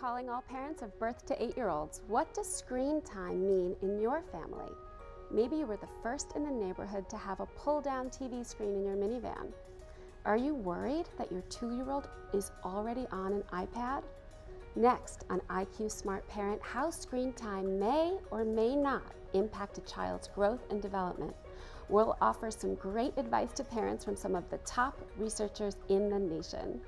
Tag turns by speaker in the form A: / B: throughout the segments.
A: calling all parents of birth to 8-year-olds. What does screen time mean in your family? Maybe you were the first in the neighborhood to have a pull-down TV screen in your minivan. Are you worried that your 2-year-old is already on an iPad? Next on IQ Smart Parent, how screen time may or may not impact a child's growth and development. We'll offer some great advice to parents from some of the top researchers in the nation.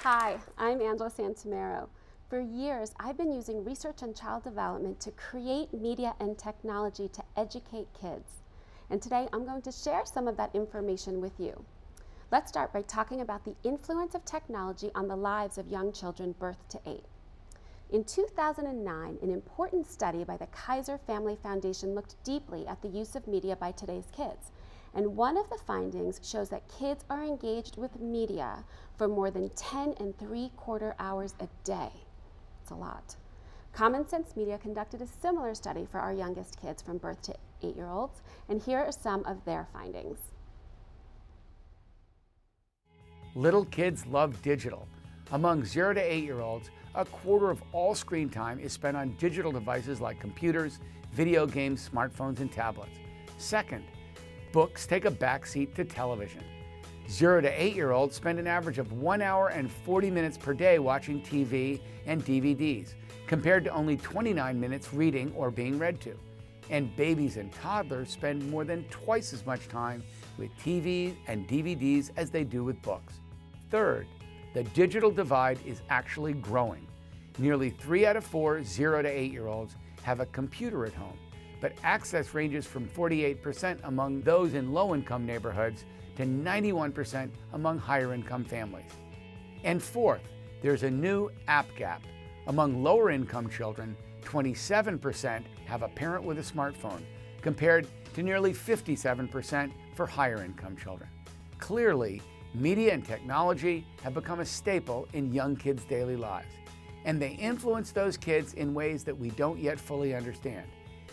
A: Hi, I'm Angela Santamero. For years, I've been using research on child development to create media and technology to educate kids. And today, I'm going to share some of that information with you. Let's start by talking about the influence of technology on the lives of young children birth to 8. In 2009, an important study by the Kaiser Family Foundation looked deeply at the use of media by today's kids. And one of the findings shows that kids are engaged with media for more than 10 3/4 hours a day. It's a lot. Common Sense Media conducted a similar study for our youngest kids from birth to 8-year-olds, and here are some of their findings.
B: Little kids love digital. Among 0 to 8-year-olds, 1/4 of all screen time is spent on digital devices like computers, video games, smartphones, and tablets. Second, books take a backseat to television. 0 to 8-year-olds spend an average of 1 hour and 40 minutes per day watching TV and DVDs, compared to only 29 minutes reading or being read to. And babies and toddlers spend more than twice as much time with TV and DVDs as they do with books. Third, the digital divide is actually growing. Nearly 3 out of 4 0 to 8-year-olds have a computer at home, but access ranges from 48% among those in low-income neighborhoods to 91% among higher-income families. And fourth, there's a new app gap. Among lower-income children, 27% have a parent with a smartphone, compared to nearly 57% for higher-income children. Clearly, media and technology have become a staple in young kids' daily lives, and they influence those kids in ways that we don't yet fully understand.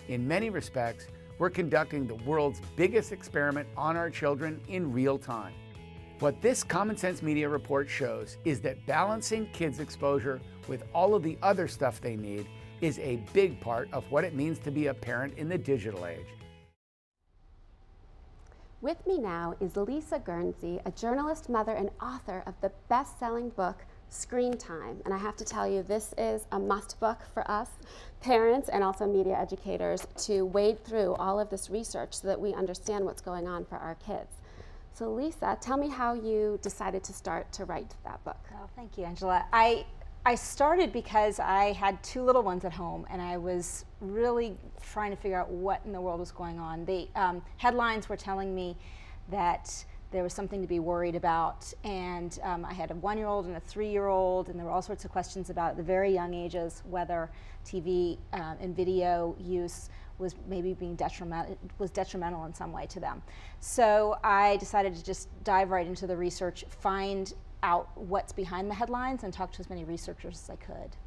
B: In many respects, we're conducting the world's biggest experiment on our children in real time. What this Common Sense Media report shows is that balancing kids' exposure with all of the other stuff they need is a big part of what it means to be a parent in the digital age.
A: With me now is Lisa Guernsey, a journalist, mother, and author of the best-selling book, Screen Time. And I have to tell you, this is a must book for us parents and also media educators to wade through all of this research so that we understand what's going on for our kids. So Lisa, tell me how you decided to start to write that book.
C: Oh, thank you, Angela. I started because I had 2 little ones at home, and I was really trying to figure out what in the world was going on. The headlines were telling me that there was something to be worried about, and I had a 1-year-old and a 3-year-old, and there were all sorts of questions about at the very young ages whether TV and video use was maybe being detrimental in some way to them. So I decided to just dive right into the research, find out what's behind the headlines, and talk to as many researchers as I could.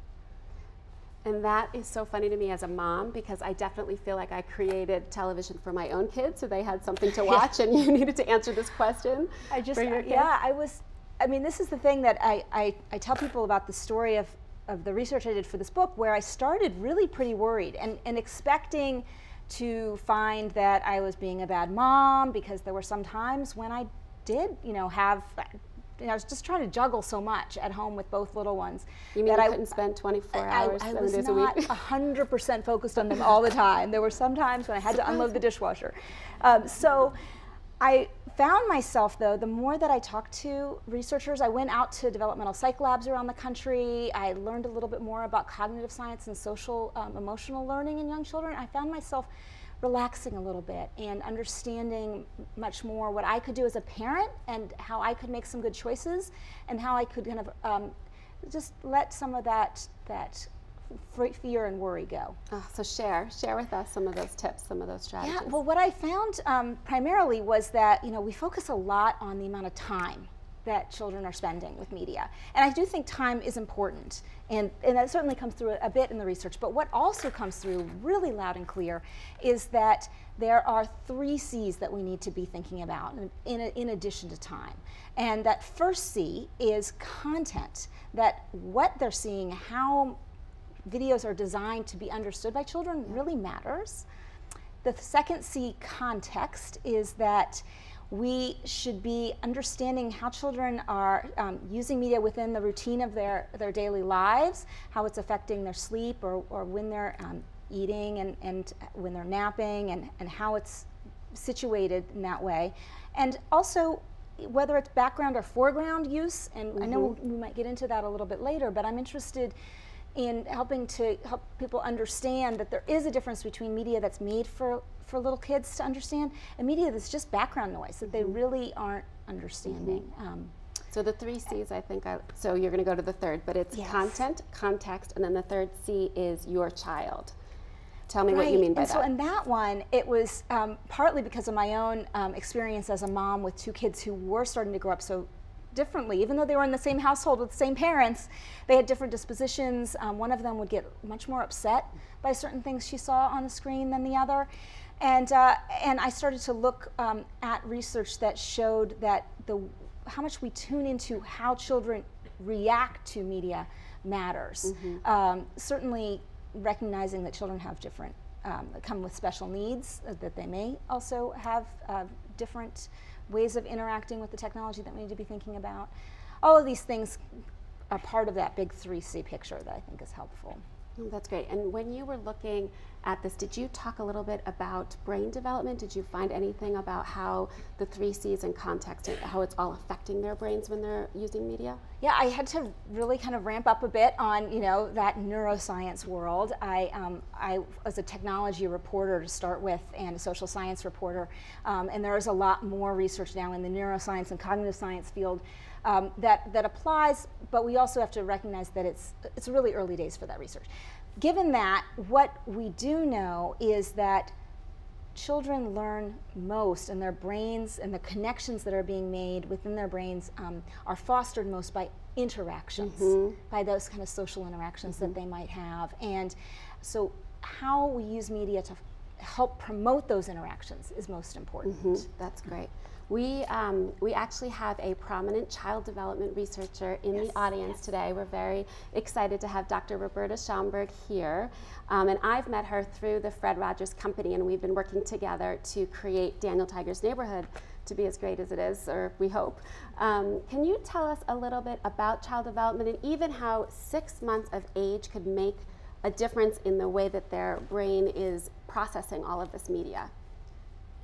A: And that is so funny to me as a mom, because I definitely feel like I created television for my own kids, so they had something to watch, and you needed to answer this question for your kids.
C: I mean, this is the thing that I tell people about the story of the research I did for this book, where I started really pretty worried and expecting to find that I was being a bad mom, because there were some times when I did, I was just trying to juggle so much at home with both little ones.
A: You mean I couldn't spend 24 hours, 7 days a week?
C: I was not 100% focused on them all the time. There were some times when I had to unload the dishwasher. So I found myself, though, the more that I talked to researchers, I went out to developmental psych labs around the country. I learned a little bit more about cognitive science and social emotional learning in young children. I found myself relaxing a little bit and understanding much more what I could do as a parent and how I could make some good choices and how I could kind of just let some of that fear and worry go.
A: So share with us some of those tips, some of those strategies.
C: Yeah, well, what I found primarily was that, we focus a lot on the amount of time that children are spending with media. And I do think time is important, and that certainly comes through a bit in the research. But what also comes through really loud and clear is that there are 3 C's that we need to be thinking about in addition to time. And that first C is content, that what they're seeing, how videos are designed to be understood by children really matters. The second C, context, is that we should be understanding how children are using media within the routine of their daily lives, how it's affecting their sleep or when they're eating and when they're napping, and how it's situated in that way. And also whether it's background or foreground use, and I know we might get into that a little bit later, but I'm interested in helping to help people understand that there is a difference between media that's made for little kids to understand and media that's just background noise that they really aren't understanding.
A: So the 3 C's, I think, so you're going to go to the third, but it's content, context, and then the third C is your child. Tell me what you mean by that.
C: So in that one, it was partly because of my own experience as a mom with 2 kids who were starting to grow up so differently. Even though they were in the same household with the same parents, they had different dispositions. One of them would get much more upset by certain things she saw on the screen than the other. And I started to look at research that showed that how much we tune into how children react to media matters. Certainly recognizing that children have different, come with special needs, that they may also have different ways of interacting with the technology that we need to be thinking about. All of these things are part of that big 3C picture that I think is helpful.
A: That's great. And when you were looking at this, did you talk a little bit about brain development? Did you find anything about how the 3 C's and context, how it's all affecting their brains when they're using media?
C: Yeah, I had to really kind of ramp up a bit on that neuroscience world. I was a technology reporter to start with and a social science reporter, and there is a lot more research now in the neuroscience and cognitive science field that applies, but we also have to recognize that it's really early days for that research. Given that, what we do know is that children learn most, and their brains and the connections that are being made within their brains are fostered most by interactions, by those kind of social interactions that they might have. And so how we use media to help promote those interactions is most important.
A: That's great. We actually have a prominent child development researcher in the audience today. We're very excited to have Dr. Roberta Schaumburg here. And I've met her through the Fred Rogers Company, and we've been working together to create Daniel Tiger's Neighborhood to be as great as it is, or we hope. Can you tell us a little bit about child development and even how 6 months of age could make a difference in the way that their brain is processing all of this media?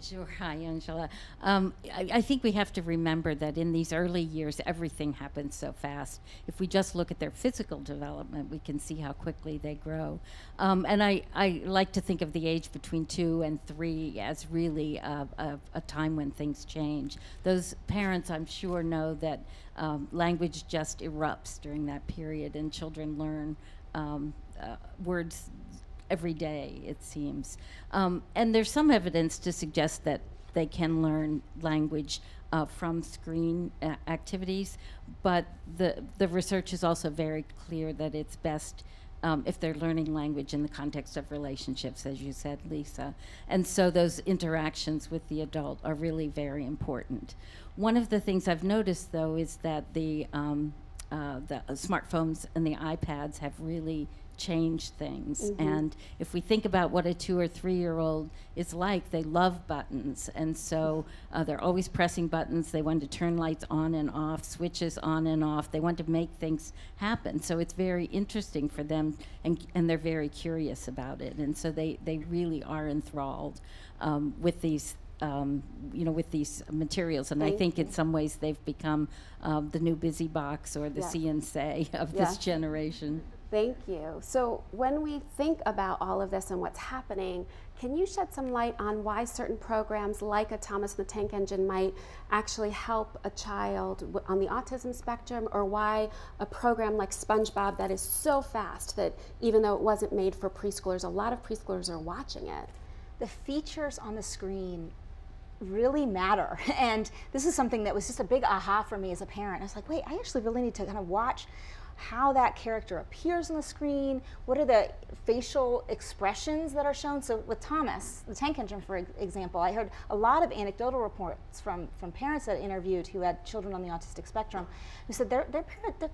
D: Sure. Hi, Angela. I think we have to remember that in these early years, everything happens so fast. If we just look at their physical development, we can see how quickly they grow. And I like to think of the age between 2 and 3 as really a time when things change. Those parents, I'm sure, know that language just erupts during that period, and children learn words every day, it seems. And there's some evidence to suggest that they can learn language from screen activities, but the research is also very clear that it's best if they're learning language in the context of relationships, as you said, Lisa. And so those interactions with the adult are really very important. One of the things I've noticed, though, is that the smartphones and the iPads have really change things. And if we think about what a 2 or 3-year-old is like, they love buttons, and so they're always pressing buttons. They want to turn lights on and off, switches on and off. They want to make things happen. So it's very interesting for them, and they're very curious about it, and so they really are enthralled with these with these materials. And I think in some ways they've become the new busy box or the CNC of this generation.
A: Thank you. So when we think about all of this and what's happening, can you shed some light on why certain programs like a Thomas the Tank Engine might actually help a child on the autism spectrum, or why a program like SpongeBob that is so fast that even though it wasn't made for preschoolers, a lot of preschoolers are watching it?
C: The features on the screen really matter. And this is something that was just a big aha for me as a parent. I was like, wait, I actually really need to kind of watch how that character appears on the screen. What are the facial expressions that are shown? So with Thomas, the Tank Engine, for example, I heard a lot of anecdotal reports from parents that I interviewed who had children on the autistic spectrum who said their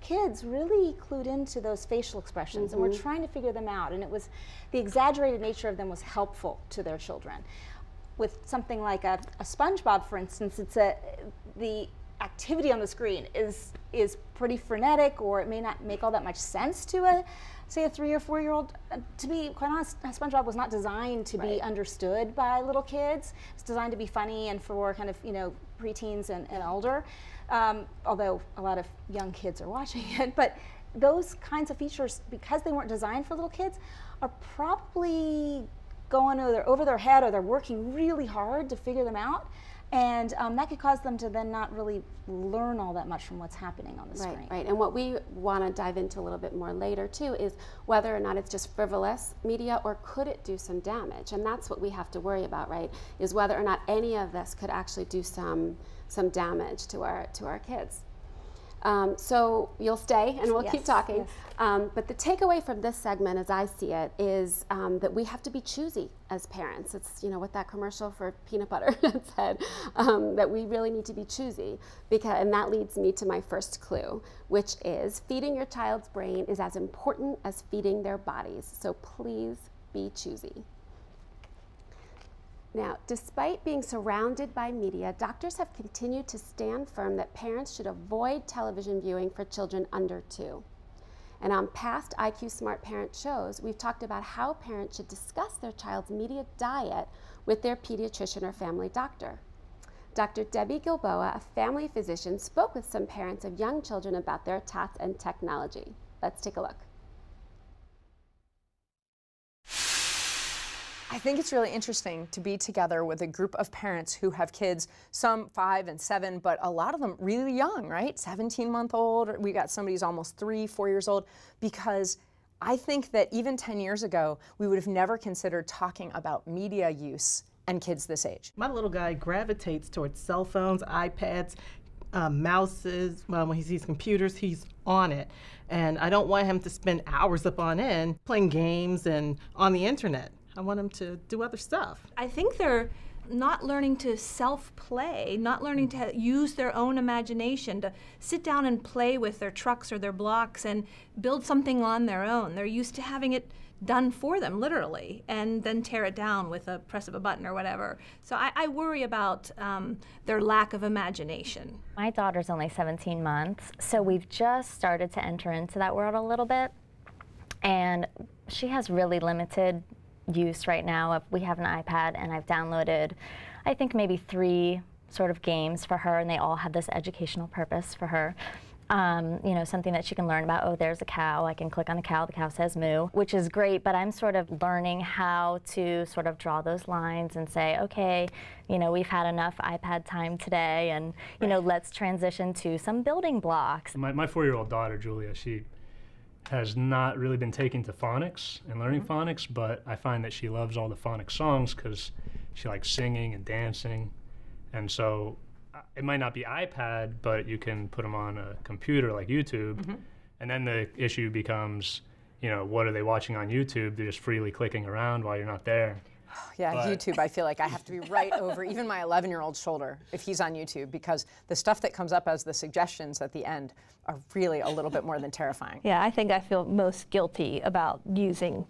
C: kids really clued into those facial expressions and were trying to figure them out. And it was the exaggerated nature of them was helpful to their children. With something like a SpongeBob, for instance, it's the activity on the screen is pretty frenetic, or it may not make all that much sense to say a 3 or 4 year old. To be quite honest, SpongeBob was not designed to be understood by little kids. It's designed to be funny and for kind of, you know, preteens and older, although a lot of young kids are watching it. But those kinds of features, because they weren't designed for little kids, are probably going over their head, or they're working really hard to figure them out. And that could cause them to then not really learn all that much from what's happening on the screen.
A: Right. And what we want to dive into a little bit more later too is whether or not it's just frivolous media, or could it do some damage? And that's what we have to worry about, right? Is whether or not any of this could actually do some damage to our kids. So you'll stay and we'll keep talking. Yes. But the takeaway from this segment, as I see it, is that we have to be choosy as parents. It's, you know, what that commercial for peanut butter said, that we really need to be choosy, and that leads me to my first clue, which is feeding your child's brain is as important as feeding their bodies. So please be choosy. Now, despite being surrounded by media, doctors have continued to stand firm that parents should avoid television viewing for children under 2. And on past IQ Smart Parent shows, we've talked about how parents should discuss their child's media diet with their pediatrician or family doctor. Dr. Debbie Gilboa, a family physician, spoke with some parents of young children about their Tots and technology. Let's take a look.
E: I think it's really interesting to be together with a group of parents who have kids, some 5 and 7, but a lot of them really young, right? 17-month-old, we got somebody who's almost 3, 4 years old, because I think that even 10 years ago, we would have never considered talking about media use and kids this age.
F: My little guy gravitates towards cell phones, iPads, mouses. Well, when he sees computers, he's on it. And I don't want him to spend hours up on end playing games and on the internet. I want them to do other stuff.
G: I think they're not learning to self-play, not learning to use their own imagination, to sit down and play with their trucks or their blocks and build something on their own. They're used to having it done for them, literally, and then tear it down with a press of a button or whatever. So I worry about their lack of imagination.
H: My daughter's only 17 months, so we've just started to enter into that world a little bit, and she has really limited use right now. We have an iPad, and I've downloaded, I think, maybe 3 sort of games for her, and they all have this educational purpose for her. You know, something that she can learn about. Oh, there's a cow. I can click on the cow says moo, which is great, but I'm sort of learning how to sort of draw those lines and say, okay, you know, we've had enough iPad time today, and, you know, let's transition to some building blocks.
I: My 4-year-old daughter, Julia, she has not really been taken to phonics and learning phonics, but I find that she loves all the phonics songs because she likes singing and dancing. And so it might not be iPad, but you can put them on a computer like YouTube. And then the issue becomes, you know, what are they watching on YouTube? They're just freely clicking around while you're not there.
E: Yeah, but YouTube, I feel like I have to be right over even my 11-year-old's shoulder if he's on YouTube, because the stuff that comes up as the suggestions at the end are really a little bit more than terrifying.
J: Yeah, I think I feel most guilty about using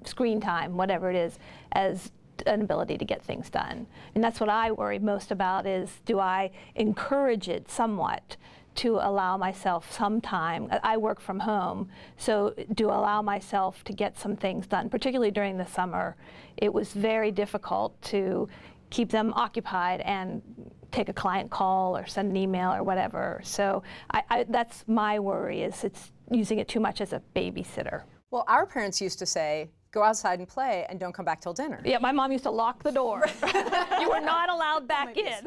J: screen time, whatever it is, as an ability to get things done. And that's what I worry most about, is do I encourage it somewhat to allow myself some time. I work from home, so to allow myself to get some things done, particularly during the summer. It was very difficult to keep them occupied and take a client call or send an email or whatever. So that's my worry, is it's using it too much as a babysitter.
E: Well, our parents used to say, go outside and play and don't come back till dinner.
J: Yeah, my mom used to lock the door. You were not allowed back in.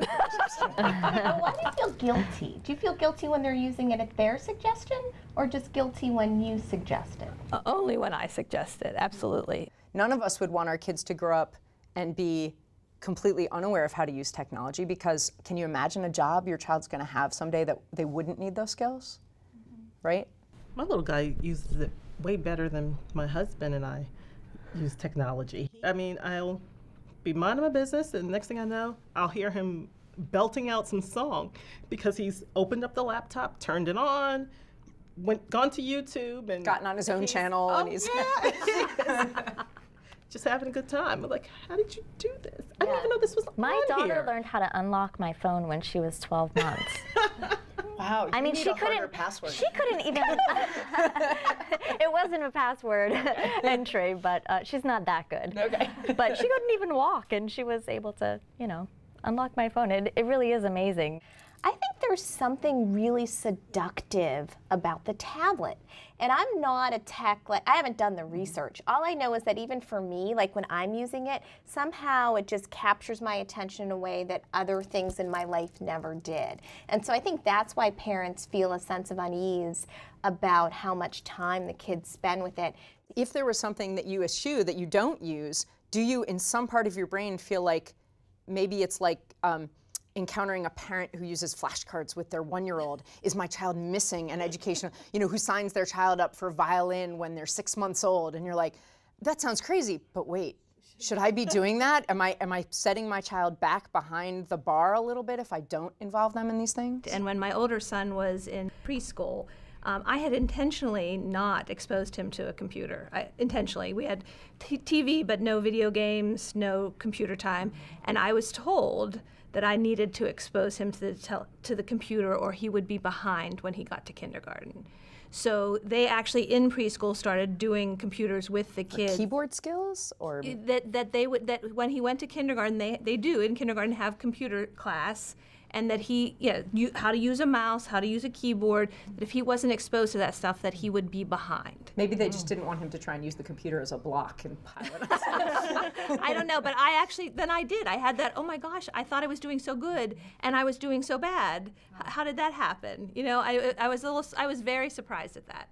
K: Why do you feel guilty? Do you feel guilty when they're using it at their suggestion, or just guilty when you suggest it?
J: Only when I suggest it, absolutely.
E: None of us would want our kids to grow up and be completely unaware of how to use technology, because can you imagine a job your child's going to have someday that they wouldn't need those skills, right?
F: My little guy uses it way better than my husband and I use technology. I mean, I'll be minding my business, and the next thing I know, I'll hear him belting out some song because he's opened up the laptop, turned it on, gone to YouTube, and
E: gotten on his own channel, and he's
F: just having a good time. I'm like, how did you do this? I didn't even know this was on
H: My daughter
F: here.
H: learned how to unlock my phone when she was 12 months.
E: Wow,
H: I mean, she couldn't.
E: Password.
H: She couldn't even. It wasn't a password entry, but she's not that good.
E: Okay.
H: But she couldn't even walk, and she was able to, you know, unlock my phone. It really is amazing.
K: I think there's something really seductive about the tablet. And I'm not a tech, I haven't done the research. All I know is that even for me, like when I'm using it, somehow it just captures my attention in a way that other things in my life never did. And so I think that's why parents feel a sense of unease about how much time the kids spend with it.
E: If there was something that you eschew that you don't use, do you in some part of your brain feel like maybe it's like encountering a parent who uses flashcards with their 1-year-old? Is my child missing an educational, you know, who signs their child up for violin when they're 6 months old? And you're like, that sounds crazy, but wait, should I be doing that? Am I setting my child back behind the bar a little bit if I don't involve them in these things?
G: And when my older son was in preschool, I had intentionally not exposed him to a computer. Intentionally. We had TV, but no video games, no computer time. And I was told that I needed to expose him to the computer or he would be behind when he got to kindergarten. So they actually in preschool started doing computers with the kids.
E: Keyboard skills, or
G: that when he went to kindergarten, they do in kindergarten have computer class, and that how to use a mouse, how to use a keyboard, that if he wasn't exposed to that stuff, that he would be behind.
E: Maybe they just didn't want him to try and use the computer as a block and pile it on.
G: I don't know, but I did. I had that, oh my gosh, I thought I was doing so good, and I was doing so bad. How did that happen? You know, I was very surprised at that.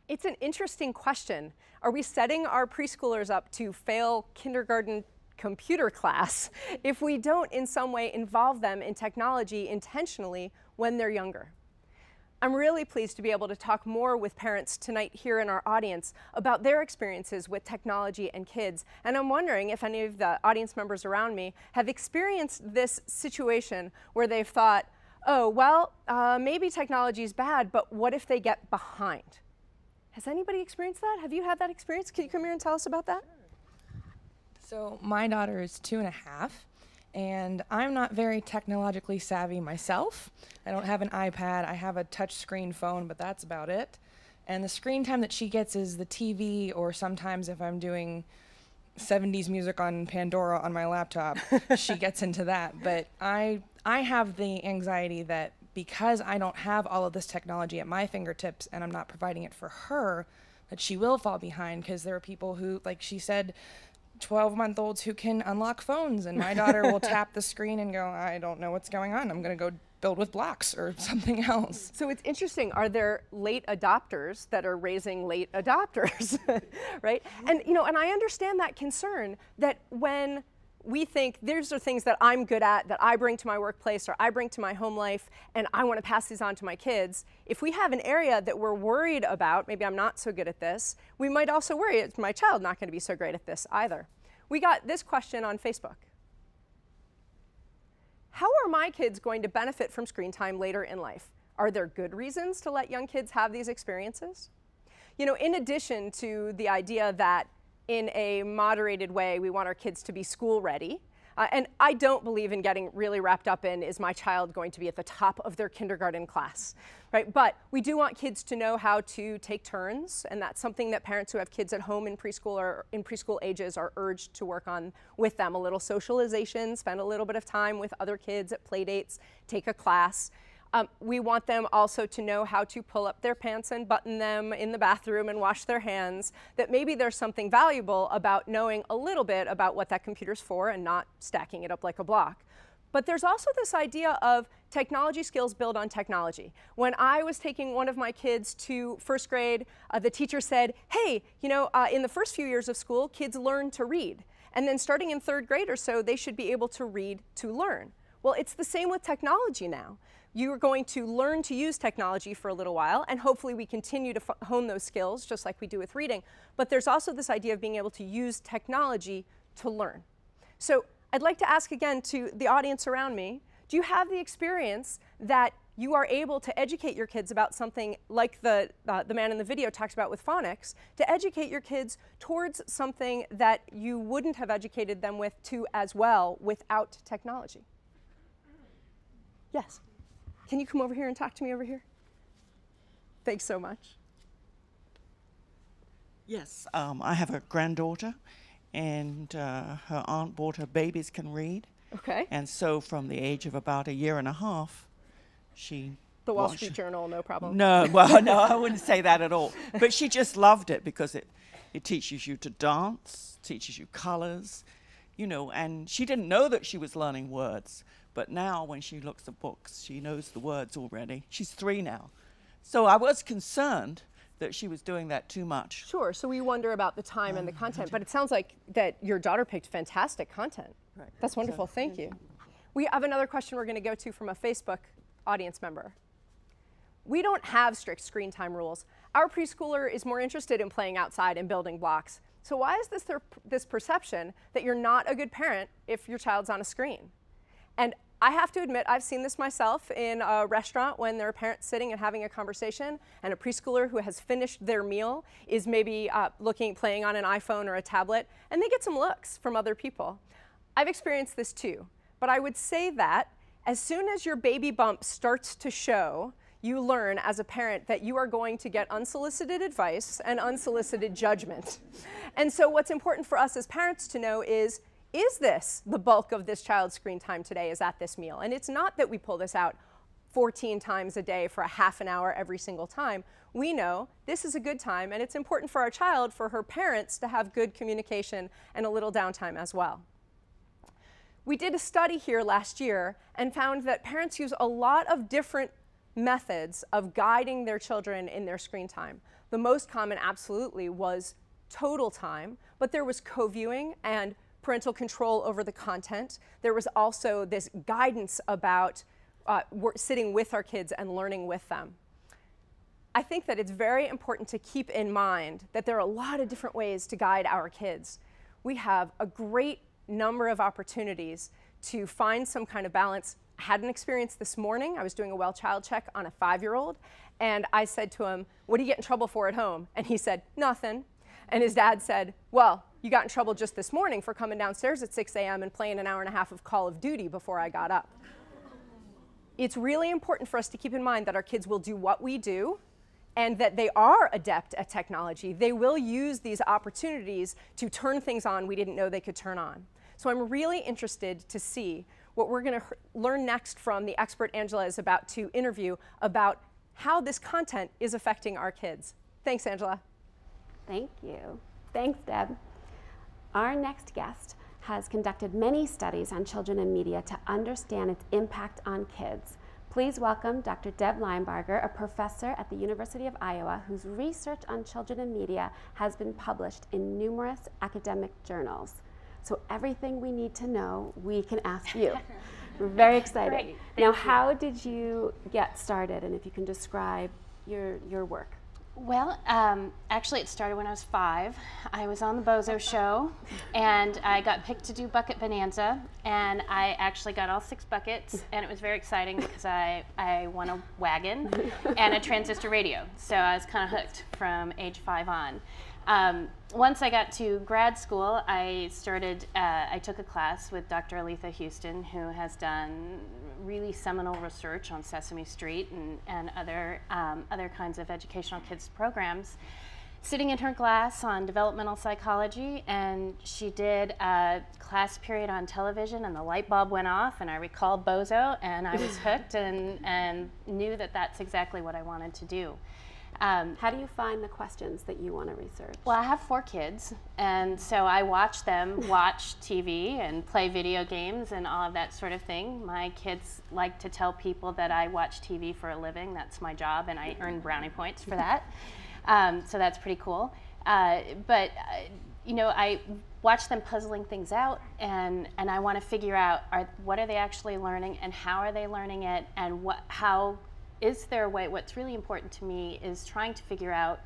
L: It's an interesting question. Are we setting our preschoolers up to fail kindergarten computer class if we don't in some way involve them in technology intentionally when they're younger? I'm really pleased to be able to talk more with parents tonight here in our audience about their experiences with technology and kids. And I'm wondering if any of the audience members around me have experienced this situation where they've thought, oh, well, maybe technology is bad, but what if they get behind? Has anybody experienced that? Have you had that experience? Can you come here and tell us about that?
M: So my daughter is 2.5, and I'm not very technologically savvy myself. I don't have an iPad. I have a touch screen phone, but that's about it. And the screen time that she gets is the TV, or sometimes if I'm doing 70s music on Pandora on my laptop, she gets into that. But I have the anxiety that because I don't have all of this technology at my fingertips and I'm not providing it for her, that she will fall behind, because there are people who, like she said, 12-month-olds who can unlock phones, and my daughter will tap the screen and go, I don't know what's going on. I'm going to go build with blocks or something else.
L: So it's interesting. Are there late adopters that are raising late adopters, right? And you know, and I understand that concern that when we think these are things that I'm good at, that I bring to my workplace or I bring to my home life, and I want to pass these on to my kids. If we have an area that we're worried about, maybe I'm not so good at this, we might also worry, is my child not going to be so great at this either? We got this question on Facebook. How are my kids going to benefit from screen time later in life? Are there good reasons to let young kids have these experiences? You know, in addition to the idea that in a moderated way, we want our kids to be school ready. And I don't believe in getting really wrapped up in, is my child going to be at the top of their kindergarten class, right? But we do want kids to know how to take turns, and that's something that parents who have kids at home in preschool or in preschool ages are urged to work on with them. A little socialization, spend a little bit of time with other kids at play dates, take a class. We want them also to know how to pull up their pants and button them in the bathroom and wash their hands, that maybe there's something valuable about knowing a little bit about what that computer's for and not stacking it up like a block. But there's also this idea of technology skills build on technology. When I was taking one of my kids to first grade, the teacher said, hey, you know, in the first few years of school, kids learn to read. And then starting in third grade or so, they should be able to read to learn. Well, it's the same with technology now. You are going to learn to use technology for a little while, and hopefully we continue to hone those skills just like we do with reading. But there's also this idea of being able to use technology to learn. So I'd like to ask again to the audience around me, do you have the experience that you are able to educate your kids about something like the man in the video talks about with phonics, to educate your kids towards something that you wouldn't have educated them with to as well without technology? Yes. Can you come over here and talk to me over here? Thanks so much.
N: Yes, I have a granddaughter, and her aunt bought her Babies Can Read.
L: Okay.
N: And so from the age of about 1.5 years, she...
L: The Wall Street Journal, no problem.
N: No, well, no, I wouldn't say that at all. But she just loved it because it teaches you to dance, teaches you colors, you know, and she didn't know that she was learning words. But now when she looks at books, she knows the words already. She's 3 now. So I was concerned that she was doing that too much.
L: Sure, so we wonder about the time and the content, but it sounds like that your daughter picked fantastic content.
N: Right.
L: That's wonderful, thank you. We have another question we're gonna go to from a Facebook audience member. We don't have strict screen time rules. Our preschooler is more interested in playing outside and building blocks. So why is this perception that you're not a good parent if your child's on a screen? And I have to admit, I've seen this myself in a restaurant when there are parents sitting and having a conversation, and a preschooler who has finished their meal is maybe playing on an iPhone or a tablet, and they get some looks from other people. I've experienced this too, but I would say that as soon as your baby bump starts to show, you learn as a parent that you are going to get unsolicited advice and unsolicited judgment. And so what's important for us as parents to know is this the bulk of this child's screen time today is at this meal? And it's not that we pull this out 14 times a day for a half an hour every single time. We know this is a good time, and it's important for our child, for her parents, to have good communication and a little downtime as well. We did a study here last year and found that parents use a lot of different methods of guiding their children in their screen time. The most common, absolutely, was total time, but there was co-viewing and parental control over the content. There was also this guidance about sitting with our kids and learning with them. I think that it's very important to keep in mind that there are a lot of different ways to guide our kids. We have a great number of opportunities to find some kind of balance. I had an experience this morning. I was doing a well child check on a 5-year-old, and I said to him, "What do you get in trouble for at home?" And he said, "Nothing." And his dad said, "Well, you got in trouble just this morning for coming downstairs at 6 a.m. and playing an hour and a half of Call of Duty before I got up." It's really important for us to keep in mind that our kids will do what we do and that they are adept at technology. They will use these opportunities to turn things on we didn't know they could turn on. So I'm really interested to see what we're going to learn next from the expert Angela is about to interview about how this content is affecting our kids. Thanks, Angela.
A: Thank you. Thanks, Deb. Our next guest has conducted many studies on children and media to understand its impact on kids. Please welcome Dr. Deb Linebarger, a professor at the University of Iowa whose research on children and media has been published in numerous academic journals. So everything we need to know, we can ask you. We're very excited.
K: Great.
A: Now, how did you get started, and if you can describe your work?
O: Well, actually it started when I was 5. I was on the Bozo Show, and I got picked to do Bucket Bonanza, and I actually got all 6 buckets, and it was very exciting because I won a wagon and a transistor radio, so I was kind of hooked from age 5 on. Once I got to grad school, I took a class with Dr. Aletha Houston, who has done really seminal research on Sesame Street and other kinds of educational kids programs. Sitting in her class on developmental psychology, and she did a class period on television, and the light bulb went off, and I recalled Bozo, and I was hooked and knew that that's exactly what I wanted to do.
A: How do you find the questions that you want to research?
O: Well, I have 4 kids, and so I watch them watch TV and play video games and all of that sort of thing. My kids like to tell people that I watch TV for a living. That's my job, and I earn brownie points for that. So that's pretty cool. You know, I watch them puzzling things out, and I want to figure out what are they actually learning, and how are they learning it, and how is there a way. What's really important to me is trying to figure out,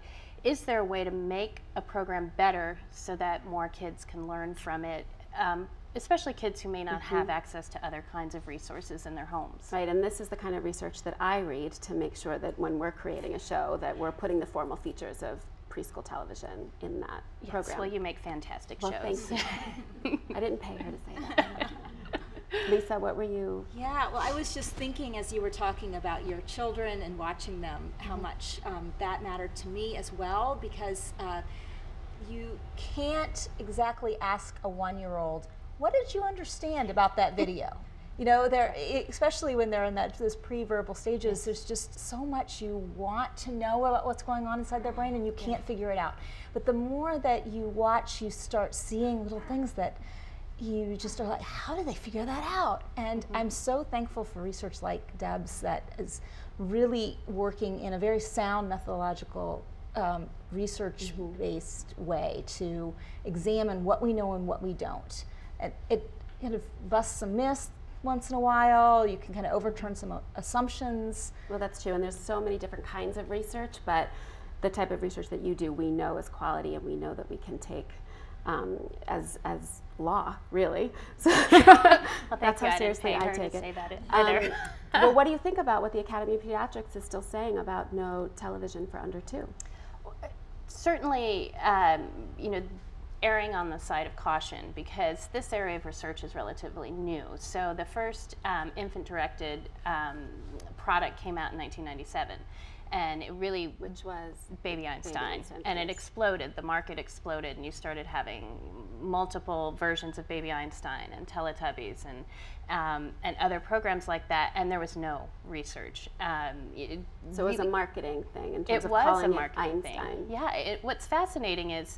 O: is there a way to make a program better so that more kids can learn from it, especially kids who may not have access to other kinds of resources in their homes.
A: Right, and this is the kind of research that I read to make sure that when we're creating a show that we're putting the formal features of preschool television in that program.
O: Well, you make fantastic
A: shows. Thank you. I didn't pay her to say that. Lisa, what were you?
C: Yeah, well, I was just thinking as you were talking about your children and watching them, how much that mattered to me as well, because you can't exactly ask a 1-year-old, what did you understand about that video? You know, especially when they're in those pre-verbal stages, there's just so much you want to know about what's going on inside their brain, and you can't figure it out. But the more that you watch, you start seeing little things that you just are like, how do they figure that out? And I'm so thankful for research like Deb's that really working in a very sound methodological research-based way to examine what we know and what we don't. And it kind of busts some myths once in a while. You can kind of overturn some assumptions.
A: Well, that's true, and there's so many different kinds of research, but the type of research that you do, we know is quality, and we know that we can take as law, really. So that's how seriously I take it. Well, what do you think about what the Academy of Pediatrics is still saying about no television for under 2?
O: Certainly, you know, erring on the side of caution, because this area of research is relatively new. So the first infant-directed product came out in 1997. And it really, which was Baby Einstein, and it exploded. The market exploded, and you started having multiple versions of Baby Einstein and Teletubbies and other programs like that. And there was no research.
A: So it was a marketing thing in terms of calling it Einstein.
O: Yeah. What's fascinating is,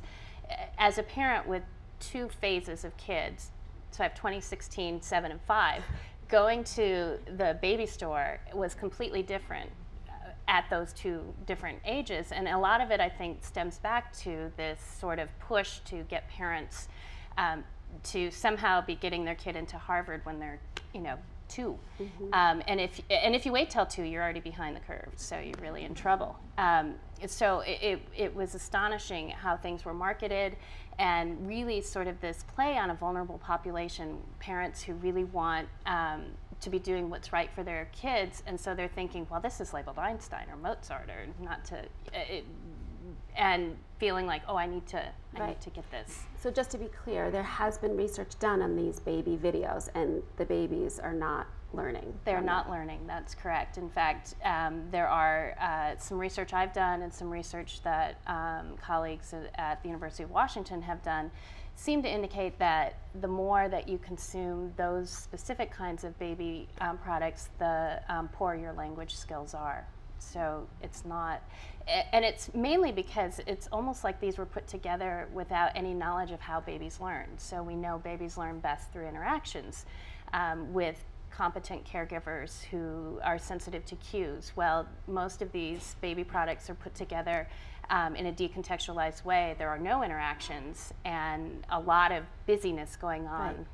O: as a parent with 2 phases of kids, so I have 2016, 7, and 5, going to the baby store was completely different at those 2 different ages. And a lot of it, I think, stems back to this sort of push to get parents to somehow be getting their kid into Harvard when they're, you know, 2. And if you wait till 2, you're already behind the curve, so you're really in trouble. So it was astonishing how things were marketed, and really sort of this play on a vulnerable population, parents who really want to be doing what's right for their kids, and so they're thinking, well, this is labeled Einstein or Mozart, or not to, and feeling like, oh, I need to get this.
A: So just to be clear, there has been research done on these baby videos, and the babies are not learning.
O: They're not learning, that's correct. In fact, there are some research I've done and some research that colleagues at the University of Washington have done seem to indicate that the more that you consume those specific kinds of baby products, the poorer your language skills are. So it's not, and it's mainly because it's almost like these were put together without any knowledge of how babies learn. So we know babies learn best through interactions with competent caregivers who are sensitive to cues. Well, most of these baby products are put together in a decontextualized way. There are no interactions and a lot of busyness going on.
A: Right.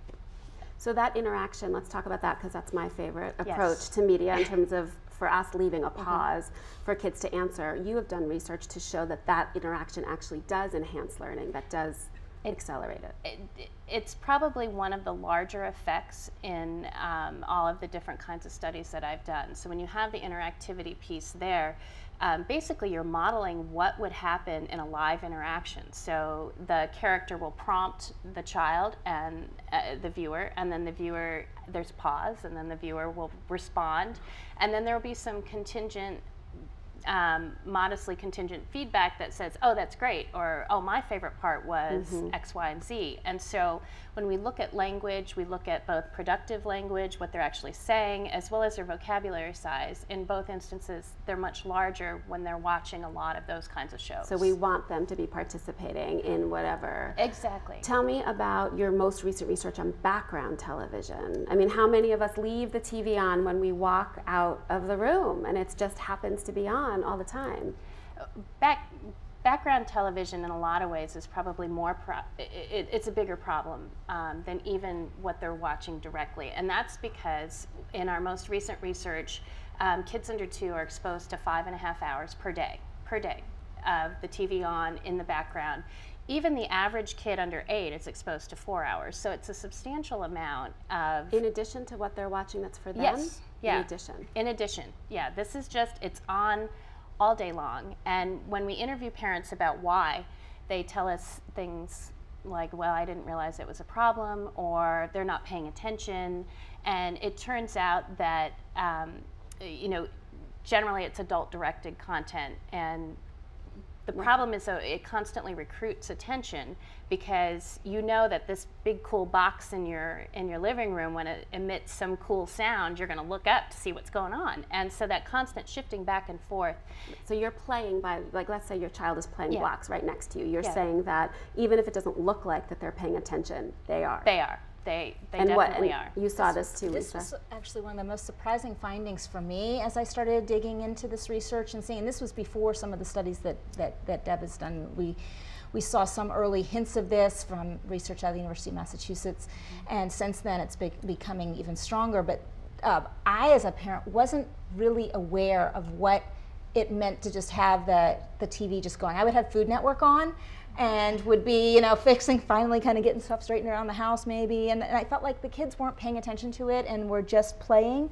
A: So that interaction, let's talk about that, because that's my favorite approach to media in terms of, for us, leaving a pause for kids to answer. You have done research to show that that interaction actually does enhance learning, that does accelerate it.
O: It's probably one of the larger effects in all of the different kinds of studies that I've done. So when you have the interactivity piece there, basically you're modeling what would happen in a live interaction. So the character will prompt the child and the viewer, and then the viewer, there's pause, and then the viewer will respond, and then there will be some contingent, modestly contingent feedback that says, oh, that's great, or oh, my favorite part was X, Y, and Z. And so when we look at language, we look at both productive language, what they're actually saying, as well as their vocabulary size. In both instances, they're much larger when they're watching a lot of those kinds of shows.
A: So we want them to be participating in whatever.
O: Exactly.
A: Tell me about your most recent research on background television. I mean, how many of us leave the TV on when we walk out of the room and it just happens to be on all the time?
O: Background television in a lot of ways is probably more, it's a bigger problem than even what they're watching directly. And that's because in our most recent research, kids under 2 are exposed to 5.5 hours per day of the TV on in the background. Even the average kid under 8 is exposed to 4 hours. So it's a substantial amount of...
A: In addition to what they're watching that's for them?
O: Yes. Yeah.
A: In addition?
O: In addition, yeah. This is just, it's on all day long. And when we interview parents about why, they tell us things like, well, I didn't realize it was a problem, or they're not paying attention. And it turns out that, you know, generally it's adult-directed content, and the problem is, though, it constantly recruits attention, because you know that this big cool box in your living room, when it emits some cool sound, you're going to look up to see what's going on. And so that constant shifting back and forth.
A: So you're playing by, like, let's say your child is playing blocks right next to you. You're saying that even if it doesn't look like that they're paying attention, they are.
O: They are. They definitely are.
A: You saw this too, Lisa.
C: This was actually one of the most surprising findings for me as I started digging into this research and seeing, and this was before some of the studies that Deb has done. We saw some early hints of this from research out of the University of Massachusetts, and since then it's becoming even stronger. But I, as a parent, wasn't really aware of what it meant to just have the TV just going. I would have Food Network on, and would be, you know, finally kind of getting stuff straightened around the house maybe, and I felt like the kids weren't paying attention to it and were just playing.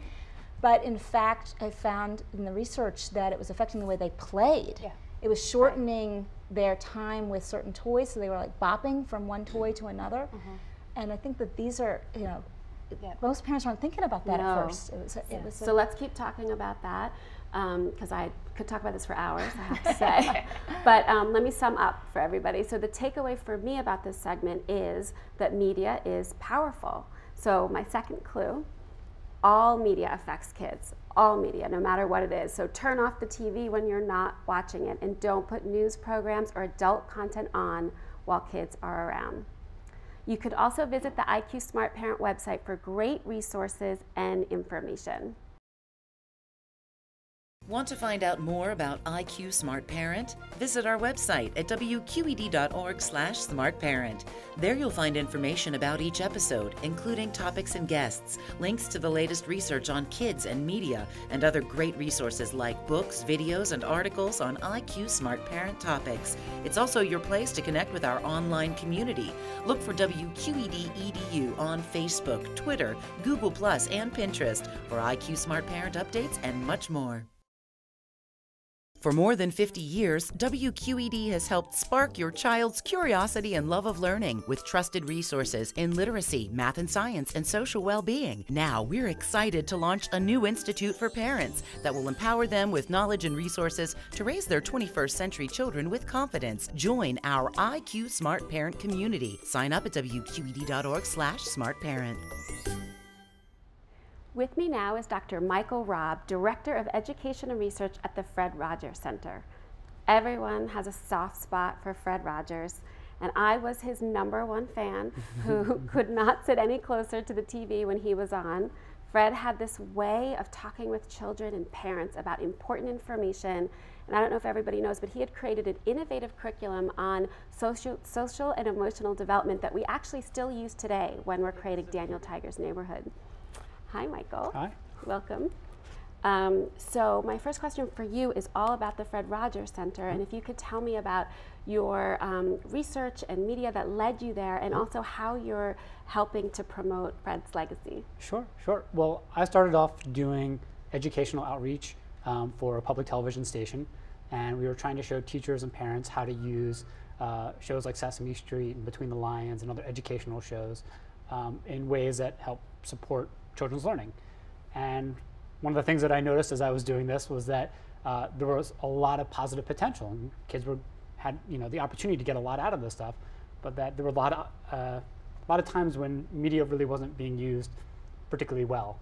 C: But in fact, I found in the research that it was affecting the way they played. Yeah. It was shortening their time with certain toys, so they were like bopping from one toy to another. And I think that these are, you know, most parents aren't thinking about that at first.
A: So let's keep talking about that, because I could talk about this for hours, I have to say. But let me sum up for everybody. So the takeaway for me about this segment is that media is powerful. So my second clue, all media affects kids. All media, no matter what it is. So turn off the TV when you're not watching it, and don't put news programs or adult content on while kids are around. You could also visit the IQ Smart Parent website for great resources and information.
P: Want to find out more about IQ Smart Parent? Visit our website at wqed.org/smartparent. There you'll find information about each episode, including topics and guests, links to the latest research on kids and media, and other great resources like books, videos, and articles on IQ Smart Parent topics. It's also your place to connect with our online community. Look for WQED EDU on Facebook, Twitter, Google+, and Pinterest for IQ Smart Parent updates and much more. For more than 50 years, WQED has helped spark your child's curiosity and love of learning with trusted resources in literacy, math and science, and social well-being. Now, we're excited to launch a new institute for parents that will empower them with knowledge and resources to raise their 21st century children with confidence. Join our IQ Smart Parent community. Sign up at wqed.org/smartparent.
A: With me now is Dr. Michael Robb, Director of Education and Research at the Fred Rogers Center. Everyone has a soft spot for Fred Rogers, and I was his #1 fan who could not sit any closer to the TV when he was on. Fred had this way of talking with children and parents about important information, and I don't know if everybody knows, but he had created an innovative curriculum on social and emotional development that we actually still use today when we're creating Daniel Tiger's Neighborhood. Hi, Michael.
Q: Hi.
A: Welcome. So my first question for you is all about the Fred Rogers Center, and if you could tell me about your research and media that led you there, and also how you're helping to promote Fred's legacy.
Q: Sure. Well, I started off doing educational outreach for a public television station, and we were trying to show teachers and parents how to use shows like Sesame Street and Between the Lions and other educational shows in ways that help support children's learning. And one of the things that I noticed as I was doing this was that there was a lot of positive potential, and kids had the opportunity to get a lot out of this stuff, but that there were a lot of times when media really wasn't being used particularly well.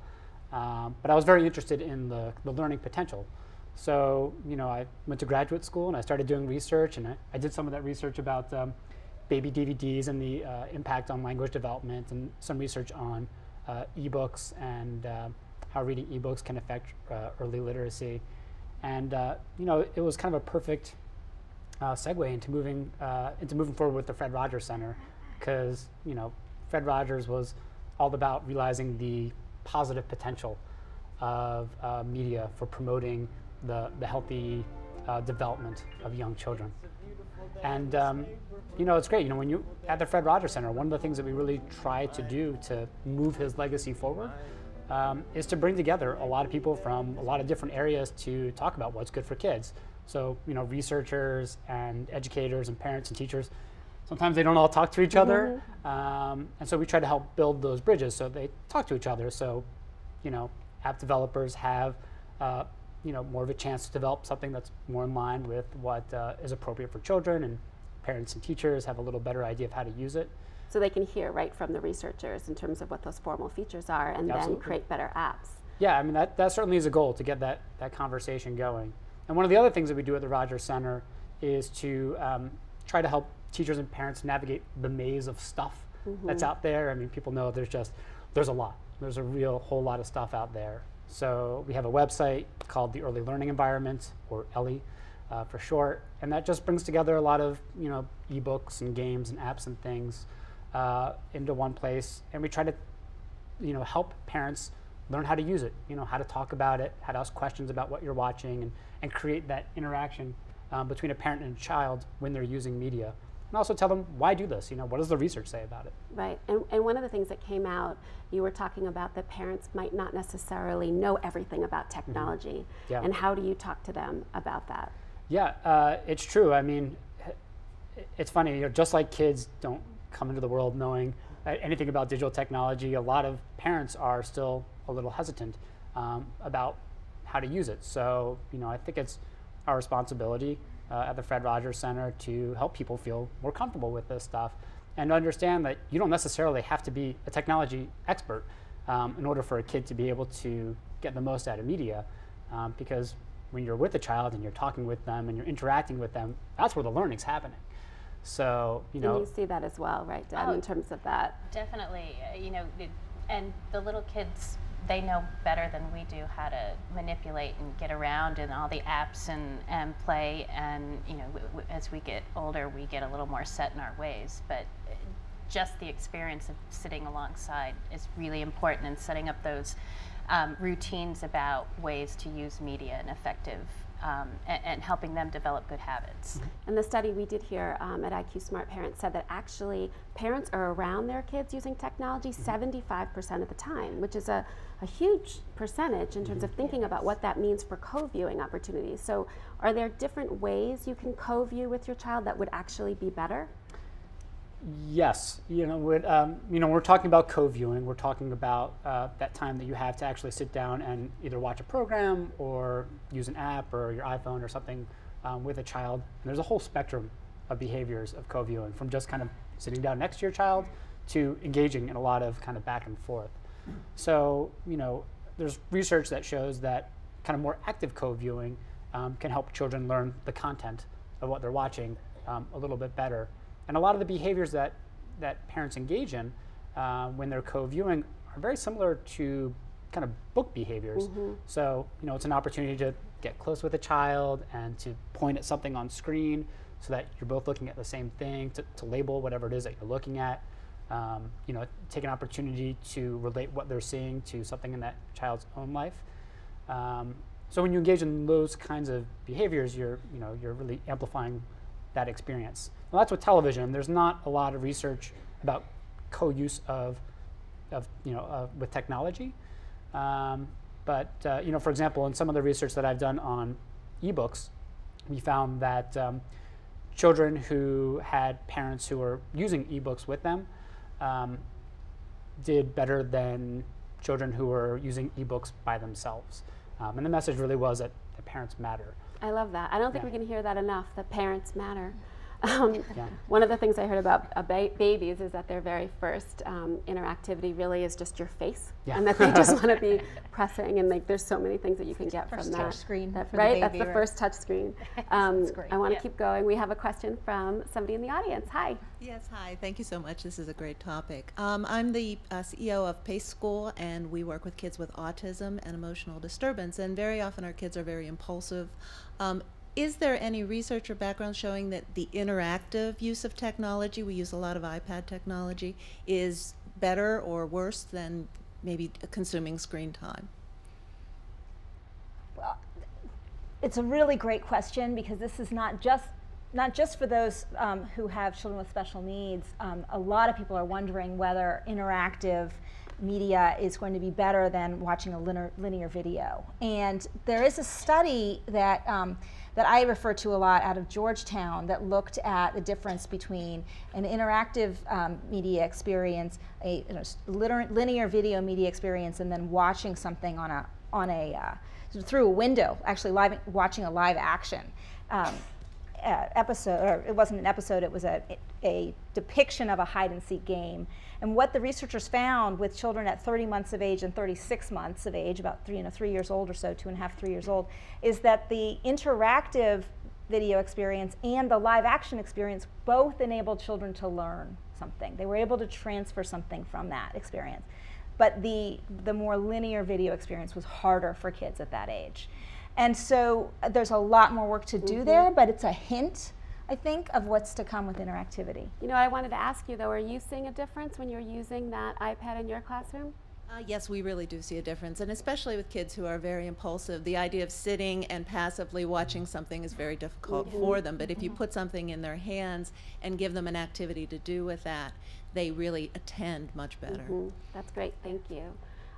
Q: But I was very interested in the learning potential. So, I went to graduate school and I started doing research, and I did some of that research about baby DVDs and the impact on language development, and some research on ebooks and how reading ebooks can affect early literacy. And it was kind of a perfect segue into moving forward with the Fred Rogers Center, because Fred Rogers was all about realizing the positive potential of media for promoting the healthy development of young children. And it's great. When you at the Fred Rogers Center, one of the things that we really try to do to move his legacy forward is to bring together a lot of people from a lot of different areas to talk about what's good for kids. So researchers and educators and parents and teachers, sometimes they don't all talk to each other, and so we try to help build those bridges so they talk to each other. So app developers have more of a chance to develop something that's more in line with what is appropriate for children, and parents and teachers have a little better idea of how to use it.
A: So they can hear right from the researchers in terms of what those formal features are, and then create better apps.
Q: Yeah, I mean, that certainly is a goal, to get that conversation going. And one of the other things that we do at the Rogers Center is to try to help teachers and parents navigate the maze of stuff that's out there. I mean, people know there's a lot. There's a whole lot of stuff out there. So we have a website called the Early Learning Environment, or ELLE for short, and that just brings together a lot of ebooks and games and apps and things into one place, and we try to help parents learn how to use it, how to talk about it, how to ask questions about what you're watching, and create that interaction between a parent and a child when they're using media. And also tell them, why do this? What does the research say about it?
A: Right, and one of the things that came out, you were talking about that parents might not necessarily know everything about technology.
Q: Yeah.
A: And how do you talk to them about that?
Q: Yeah, it's true. I mean, it's funny, just like kids don't come into the world knowing anything about digital technology, a lot of parents are still a little hesitant about how to use it. So, I think it's our responsibility at the Fred Rogers Center to help people feel more comfortable with this stuff, and understand that you don't necessarily have to be a technology expert in order for a kid to be able to get the most out of media, because when you're with a child and you're talking with them and you're interacting with them, that's where the learning's happening. So,
A: And you see that as well, right, Deb, in terms of that?
O: Definitely. And the little kids, they know better than we do how to manipulate and get around in all the apps and play. And as we get older, we get a little more set in our ways. But just the experience of sitting alongside is really important, and setting up those routines about ways to use media in effective and helping them develop good habits.
A: And the study we did here at IQ Smart Parents said that actually parents are around their kids using technology 75% of the time, which is a huge percentage in terms of thinking about what that means for co-viewing opportunities. So are there different ways you can co-view with your child that would actually be better?
Q: Yes, we're talking about co-viewing. We're talking about that time that you have to actually sit down and either watch a program or use an app or your iPhone or something with a child. And there's a whole spectrum of behaviors of co-viewing, from just kind of sitting down next to your child to engaging in a lot of kind of back and forth. So, there's research that shows that kind of more active co-viewing can help children learn the content of what they're watching a little bit better. And a lot of the behaviors that parents engage in when they're co-viewing are very similar to kind of book behaviors. So, it's an opportunity to get close with a child and to point at something on screen so that you're both looking at the same thing, to label whatever it is that you're looking at. Take an opportunity to relate what they're seeing to something in that child's own life. So when you engage in those kinds of behaviors, you're really amplifying that experience. Well, that's with television. There's not a lot of research about co-use with technology. But you know, for example, in some of the research that I've done on ebooks, we found that children who had parents who were using ebooks with them did better than children who were using ebooks by themselves. And the message really was that the parents matter.
A: I love that. I don't think
Q: Yeah.
A: we can hear that enough, that parents matter. One of the things I heard about babies is that their very first interactivity really is just your face, and that they just want to be pressing, and like there's so many things that you can get from that.
C: touch screen for the
A: right?
C: baby,
A: That's the
C: right?
A: first touch screen.
C: That's great.
A: I want to keep going. We have a question from somebody in the audience. Hi.
R: Yes, hi. Thank you so much. This is a great topic. I'm the CEO of Pace School, and we work with kids with autism and emotional disturbance, and very often our kids are very impulsive. Is there any research or background showing that the interactive use of technology, we use a lot of iPad technology, is better or worse than maybe consuming screen time?
C: Well, it's a really great question, because this is not just for those who have children with special needs. A lot of people are wondering whether interactive media is going to be better than watching a linear video. And there is a study that that I refer to a lot out of Georgetown that looked at the difference between an interactive media experience, a linear video media experience, and then watching something through a window, actually watching a live action episode, or it wasn't an episode, it was a depiction of a hide-and-seek game. And what the researchers found with children at 30 months of age and 36 months of age, about 3 years old or so, 2.5, 3 years old, is that the interactive video experience and the live action experience both enabled children to learn something. They were able to transfer something from that experience. But the more linear video experience was harder for kids at that age. And so there's a lot more work to do there, but it's a hint, I think, of what's to come with interactivity.
A: You know, I wanted to ask you though, are you seeing a difference when you're using that iPad in your classroom?
R: Yes, we really do see a difference, and especially with kids who are very impulsive, the idea of sitting and passively watching something is very difficult for them. But if you put something in their hands and give them an activity to do with that, they really attend much better.
A: That's great, thank you.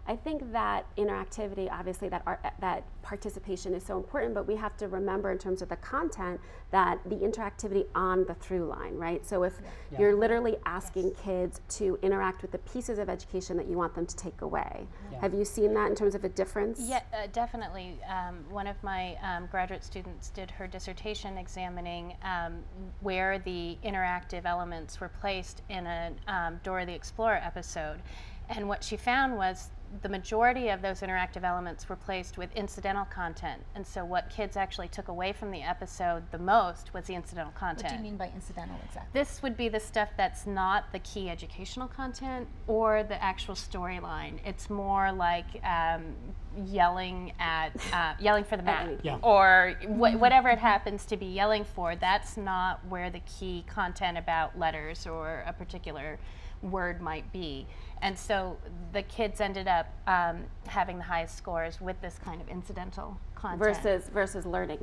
A: I think that interactivity, obviously that participation is so important, but we have to remember in terms of the content that the interactivity on the through line, right? So if you're literally asking kids to interact with the pieces of education that you want them to take away. Have you seen that in terms of a difference?
O: Yeah, definitely. One of my graduate students did her dissertation examining where the interactive elements were placed in a Dora the Explorer episode. And what she found was the majority of those interactive elements were placed with incidental content. And so what kids actually took away from the episode the most was the incidental content.
C: What do you mean by incidental exactly?
O: This would be the stuff that's not the key educational content or the actual storyline. It's more like yelling for the map, or whatever it happens to be yelling for. That's not where the key content about letters or a particular word might be. And so the kids ended up having the highest scores with this kind of incidental content.
A: Versus learning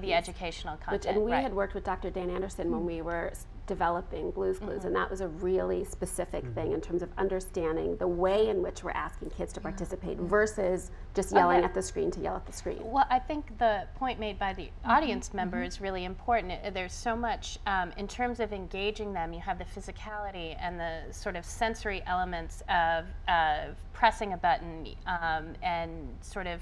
A: the
O: educational content.
A: And we had worked with Dr. Dan Anderson when we were developing Blue's Clues, and that was a really specific thing in terms of understanding the way in which we're asking kids to participate versus just yelling at the screen to yell at the screen.
O: Well, I think the point made by the audience member is really important. There's so much, in terms of engaging them, you have the physicality and the sort of sensory elements of pressing a button and sort of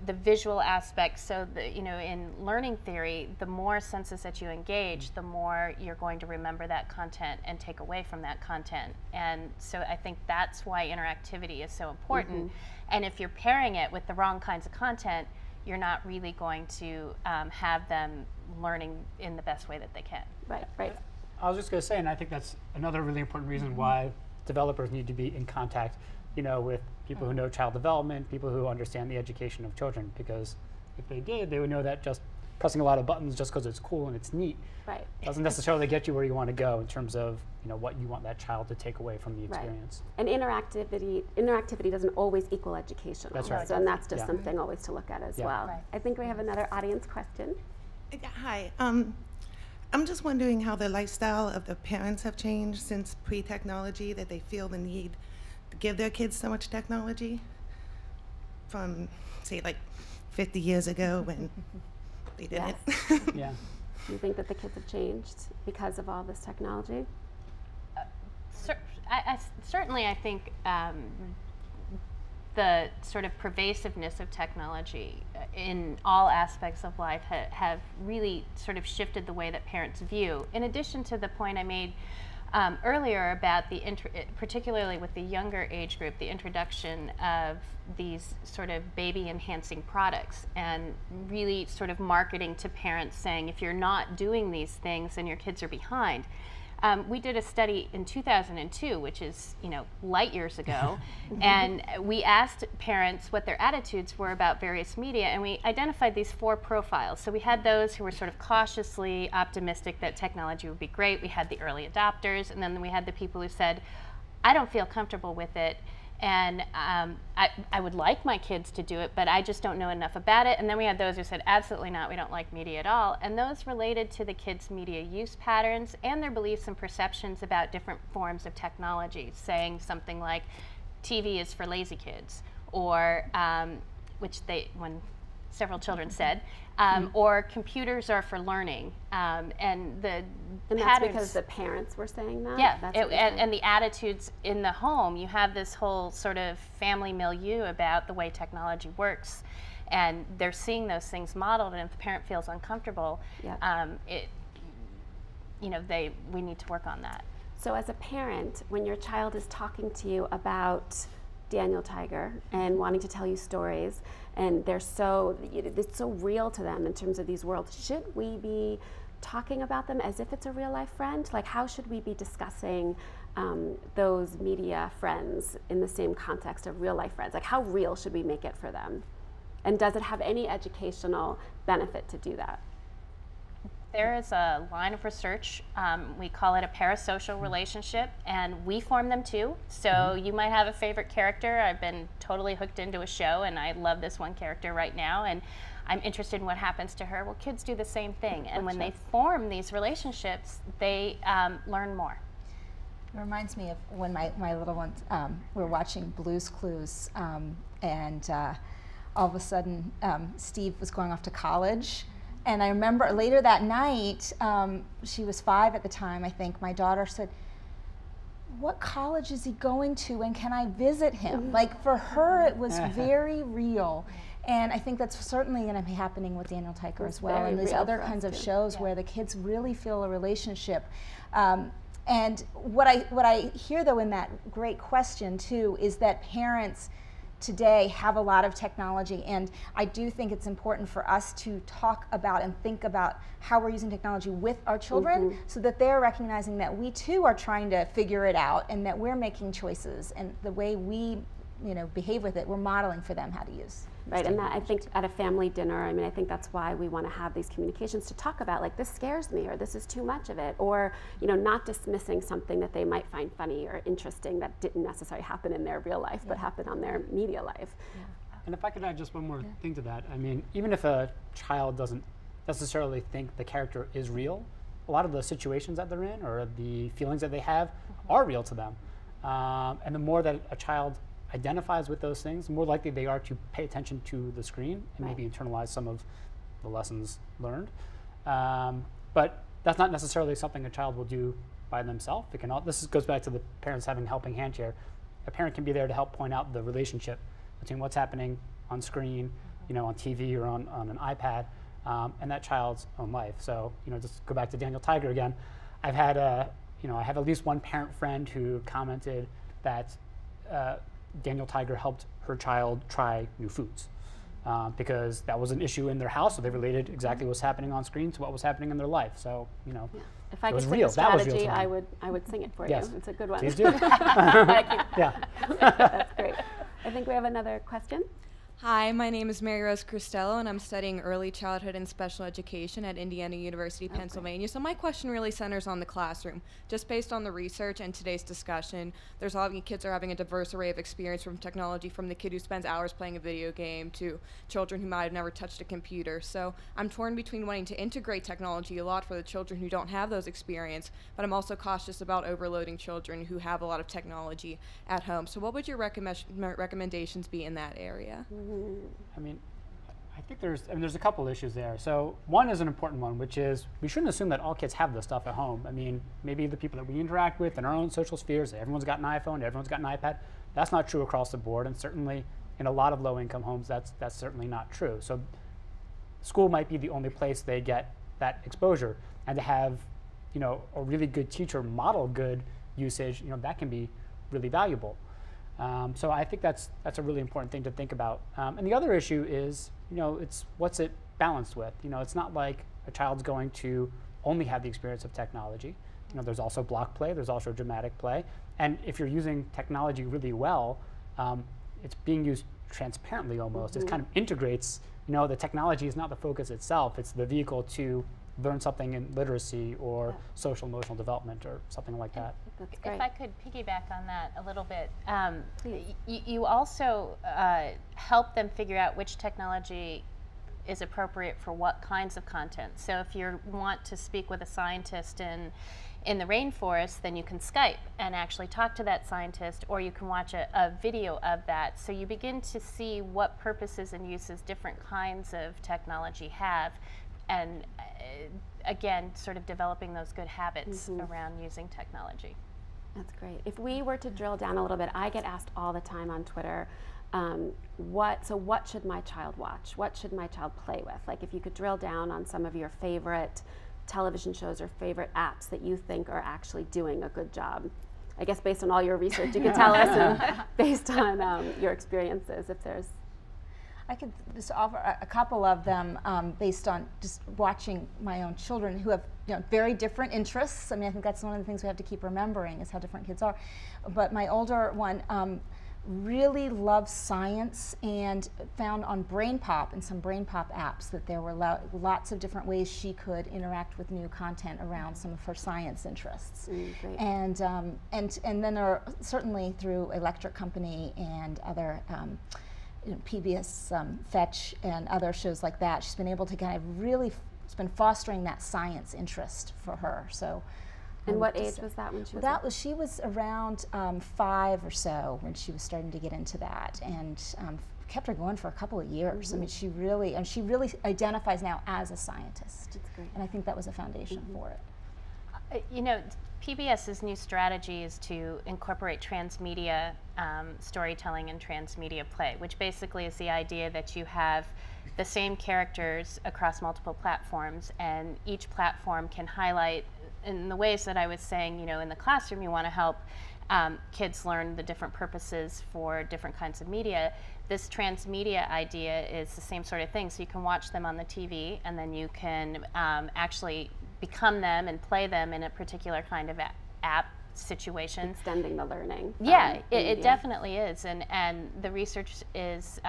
O: the visual aspects. So in learning theory, the more senses that you engage, the more you're going to remember that content and take away from that content. And so I think that's why interactivity is so important. And if you're pairing it with the wrong kinds of content, you're not really going to have them learning in the best way that they can.
A: Right.
Q: I was just going to say, and I think that's another really important reason why developers need to be in contact, with people who know child development, people who understand the education of children, because if they did, they would know that just pressing a lot of buttons just because it's cool and it's neat doesn't necessarily get you where you want to go in terms of what you want that child to take away from the experience.
A: And interactivity doesn't always equal education.
Q: That's right.
A: So, and that's just something always to look at as well. I think we have another audience question.
S: Hi. I'm just wondering how the lifestyle of the parents have changed since pre-technology, that they feel the need to give their kids so much technology. from, say, like 50 years ago when they didn't.
A: Yes.
Q: Yeah.
A: Do you think that the kids have changed because of all this technology?
O: Certainly, I think the sort of pervasiveness of technology in all aspects of life have really sort of shifted the way that parents view. In addition to the point I made earlier about particularly with the younger age group, the introduction of these sort of baby enhancing products and really sort of marketing to parents saying, if you're not doing these things, then your kids are behind. We did a study in 2002, which is, light years ago, and we asked parents what their attitudes were about various media, and we identified these 4 profiles. So we had those who were sort of cautiously optimistic that technology would be great. We had the early adopters, and then we had the people who said, I don't feel comfortable with it, and I would like my kids to do it, but I just don't know enough about it. And then we had those who said, absolutely not, we don't like media at all. And those related to the kids' media use patterns and their beliefs and perceptions about different forms of technology, saying something like, TV is for lazy kids, or, when several children said, or computers are for learning. And
A: that's because the parents were saying that?
O: Yeah,
A: and
O: the attitudes in the home. You have this whole sort of family milieu about the way technology works, and they're seeing those things modeled, and if the parent feels uncomfortable, we need to work on that.
A: So as a parent, when your child is talking to you about Daniel Tiger and wanting to tell you stories, and it's so real to them in terms of these worlds, should we be talking about them as if it's a real life friend? Like, how should we be discussing those media friends in the same context of real life friends? Like, how real should we make it for them? And does it have any educational benefit to do that?
O: There is a line of research, we call it a parasocial relationship, and we form them too. So you might have a favorite character. I've been totally hooked into a show, and I love this one character right now, and I'm interested in what happens to her. Well, kids do the same thing, and when they form these relationships, they learn more.
C: It reminds me of when my little ones were watching Blue's Clues, and all of a sudden Steve was going off to college. And I remember later that night, she was 5 at the time, I think, my daughter said, what college is he going to, and can I visit him? Like, for her, it was very real. And I think that's certainly going to be happening with Daniel Tiger as well, and these other kinds of shows where the kids really feel a relationship. And what I hear, though, in that great question, too, is that parents today have a lot of technology, and I do think it's important for us to talk about and think about how we're using technology with our children, so that they're recognizing that we too are trying to figure it out, and that we're making choices, and the way we behave with it, we're modeling for them how to use.
A: Right, and that, I think at a family dinner, I think that's why we want to have these communications to talk about, like, this scares me, or this is too much of it, or not dismissing something that they might find funny or interesting that didn't necessarily happen in their real life, but happened on their media life.
Q: And if I could add just one more thing to that, even if a child doesn't necessarily think the character is real, a lot of the situations that they're in or the feelings that they have are real to them. And the more that a child identifies with those things, the more likely they are to pay attention to the screen and maybe internalize some of the lessons learned. But that's not necessarily something a child will do by themselves. This goes back to the parents having a helping hand here. A parent can be there to help point out the relationship between what's happening on screen, on TV or on an iPad, and that child's own life. So, just go back to Daniel Tiger again. I have at least one parent friend who commented that Daniel Tiger helped her child try new foods because that was an issue in their house, so they related exactly what's happening on screen to what was happening in their life. So,
A: if I
Q: it
A: could
Q: was
A: sing
Q: real.
A: a strategy,
Q: That was real to
A: I would sing it for
Q: Yes.
A: you. It's a good one.
Q: Please do.
A: Thank you.
Q: Yeah.
A: That's great. I think we have another question.
T: Hi, my name is Mary Rose Cristello, and I'm studying early childhood and special education at Indiana University, Pennsylvania. So my question really centers on the classroom. Just based on the research and today's discussion, kids are having a diverse array of experience from technology, from the kid who spends hours playing a video game to children who might have never touched a computer. So I'm torn between wanting to integrate technology a lot for the children who don't have those experience, but I'm also cautious about overloading children who have a lot of technology at home. So what would your recommendations be in that area?
Q: I mean, I think there's a couple issues there. So one is an important one, which is we shouldn't assume that all kids have this stuff at home. I mean, maybe the people that we interact with in our own social spheres, everyone's got an iPhone, everyone's got an iPad. That's not true across the board, and certainly in a lot of low-income homes, that's certainly not true. So school might be the only place they get that exposure, and to have, you know, a really good teacher model good usage, you know, that can be really valuable. So I think that's a really important thing to think about. And the other issue is, you know, it's what's it balanced with? You know, it's not like a child's going to only have the experience of technology. You know, there's also block play, there's also dramatic play, and if you're using technology really well, it's being used transparently almost. It kind of integrates, you know, the technology is not the focus itself, it's the vehicle to learn something in literacy or social emotional development or something like that.
O: If I could piggyback on that a little bit, you also help them figure out which technology is appropriate for what kinds of content. So if you want to speak with a scientist in the rainforest, then you can Skype and actually talk to that scientist, or you can watch a video of that. So you begin to see what purposes and uses different kinds of technology have, and again, sort of developing those good habits around using technology.
A: That's great. If we were to drill down a little bit, I get asked all the time on Twitter, what should my child watch? What should my child play with? Like, if you could drill down on some of your favorite television shows or favorite apps that you think are actually doing a good job. I guess based on all your research, you can tell us, and based on your experiences, if there's.
C: I could just offer a couple of them based on just watching my own children who have, you know, very different interests. I mean, I think that's one of the things we have to keep remembering is how different kids are. But my older one really loves science and found on Brain Pop and some Brain Pop apps that there were lots of different ways she could interact with new content around some of her science interests.
A: Great.
C: And then there are certainly through Electric Company and other you know, PBS Fetch and other shows like that, she's been able to kind of really, it's been fostering that science interest for her. So.
A: And what age was that when she was?
C: She was around 5 or so when she was starting to get into that, and kept her going for a couple of years. I mean, she really identifies now as a scientist.
A: That's great.
C: And I think that was a foundation for it.
O: You know, PBS's new strategy is to incorporate transmedia storytelling and transmedia play, which basically is the idea that you have the same characters across multiple platforms, and each platform can highlight, in the ways that I was saying, you know, in the classroom you want to help kids learn the different purposes for different kinds of media. This transmedia idea is the same sort of thing. So you can watch them on the TV, and then you can actually become them and play them in a particular kind of app situation.
A: Extending the learning.
O: Yeah, it definitely is. And the research is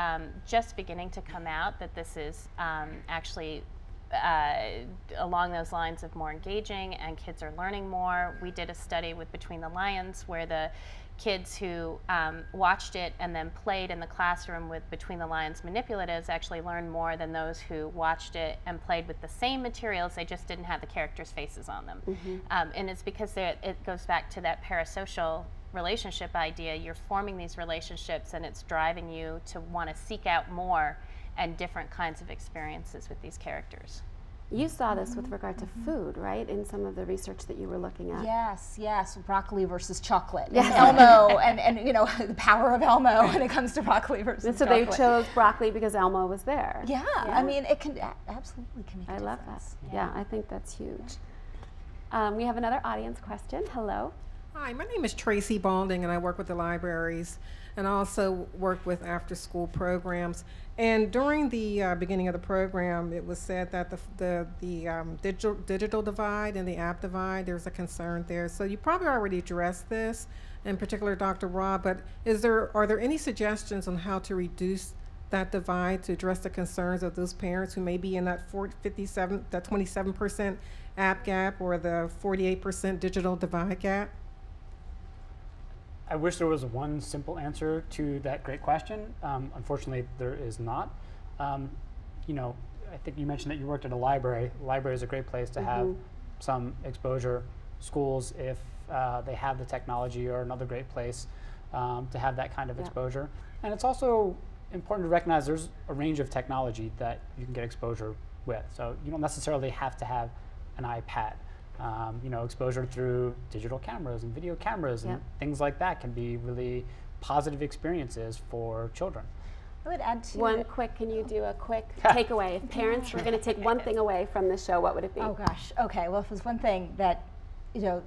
O: just beginning to come out that this is actually along those lines of more engaging, and kids are learning more. We did a study with Between the Lions where the kids who watched it and then played in the classroom with Between the Lions manipulatives actually learned more than those who watched it and played with the same materials, they just didn't have the characters' faces on them. And it's because it goes back to that parasocial relationship idea. You're forming these relationships, and it's driving you to want to seek out more and different kinds of experiences with these characters.
A: You saw this with regard to food, right? In some of the research that you were looking at.
C: Yes, broccoli versus chocolate.
A: Yes.
C: And Elmo, and you know, the power of Elmo when it comes to broccoli versus chocolate.
A: So they chose broccoli because Elmo was there.
C: Yeah, I mean, it can absolutely can make a difference.
A: I love that. Yeah, I think that's huge. We have another audience question. Hello.
U: Hi, my name is Tracy Balding, and I work with the libraries and also work with after-school programs. And during the beginning of the program, it was said that the digital divide and the app divide, there's a concern there. So you probably already addressed this, in particular Dr. Rob, but are there any suggestions on how to reduce that divide to address the concerns of those parents who may be in that 27% app gap or the 48% digital divide gap?
Q: I wish there was one simple answer to that great question. Unfortunately, there is not. You know, I think you mentioned that you worked at a library. A library is a great place to have some exposure. Schools, if they have the technology, are another great place to have that kind of exposure. And it's also important to recognize there's a range of technology that you can get exposure with. So you don't necessarily have to have an iPad. You know, exposure through digital cameras and video cameras and things like that can be really positive experiences for children.
C: I would add to
A: one quick, can you do a quick takeaway? If parents were going to take one thing away from the show, what would it be?
C: Oh gosh, okay, well if there's one thing that, you know,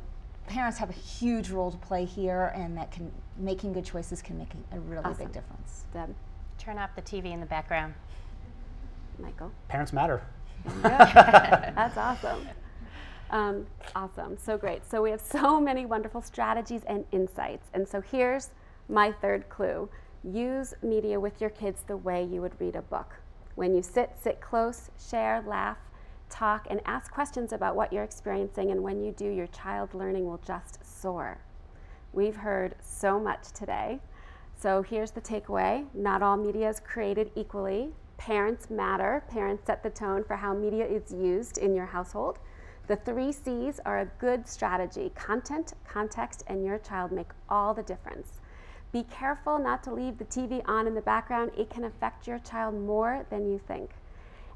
C: parents have a huge role to play here, and that making good choices can make a really big difference.
A: Deb?
O: Turn off the TV in the background.
A: Michael?
Q: Parents matter.
A: That's awesome. Awesome, so great. So we have so many wonderful strategies and insights. And so here's my third clue. Use media with your kids the way you would read a book. When you sit close, share, laugh, talk, and ask questions about what you're experiencing, and when you do, your child's learning will just soar. We've heard so much today. So here's the takeaway. Not all media is created equally. Parents matter. Parents set the tone for how media is used in your household. The 3 C's are a good strategy. Content, context, and your child make all the difference. Be careful not to leave the TV on in the background. It can affect your child more than you think.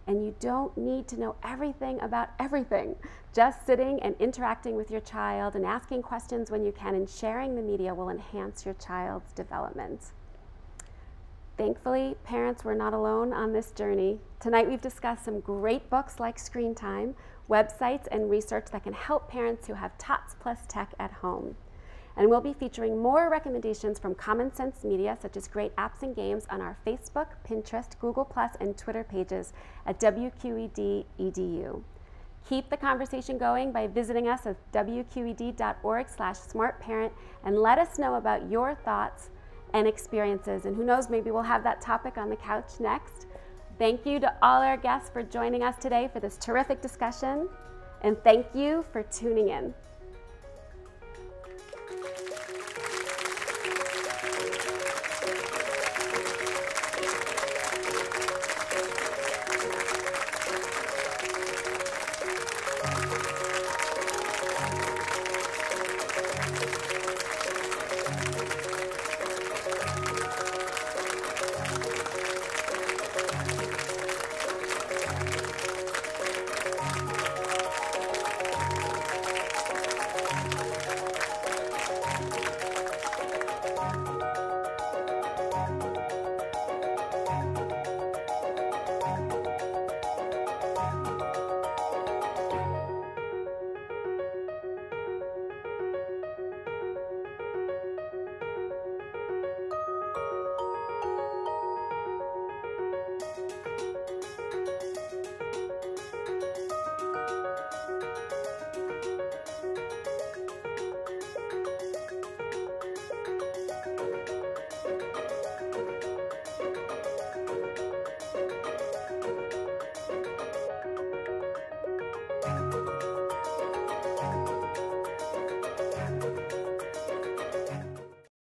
A: And you don't need to know everything about everything. Just sitting and interacting with your child and asking questions when you can and sharing the media will enhance your child's development. Thankfully, parents were not alone on this journey. Tonight we've discussed some great books like Screen Time, websites, and research that can help parents who have Tots Tech at home. And we'll be featuring more recommendations from Common Sense Media, such as great apps and games, on our Facebook, Pinterest, Google+, and Twitter pages at WQED.edu. Keep the conversation going by visiting us at wqed.org/smartparent and let us know about your thoughts and experiences. And who knows, maybe we'll have that topic on the couch next. Thank you to all our guests for joining us today for this terrific discussion. And thank you for tuning in.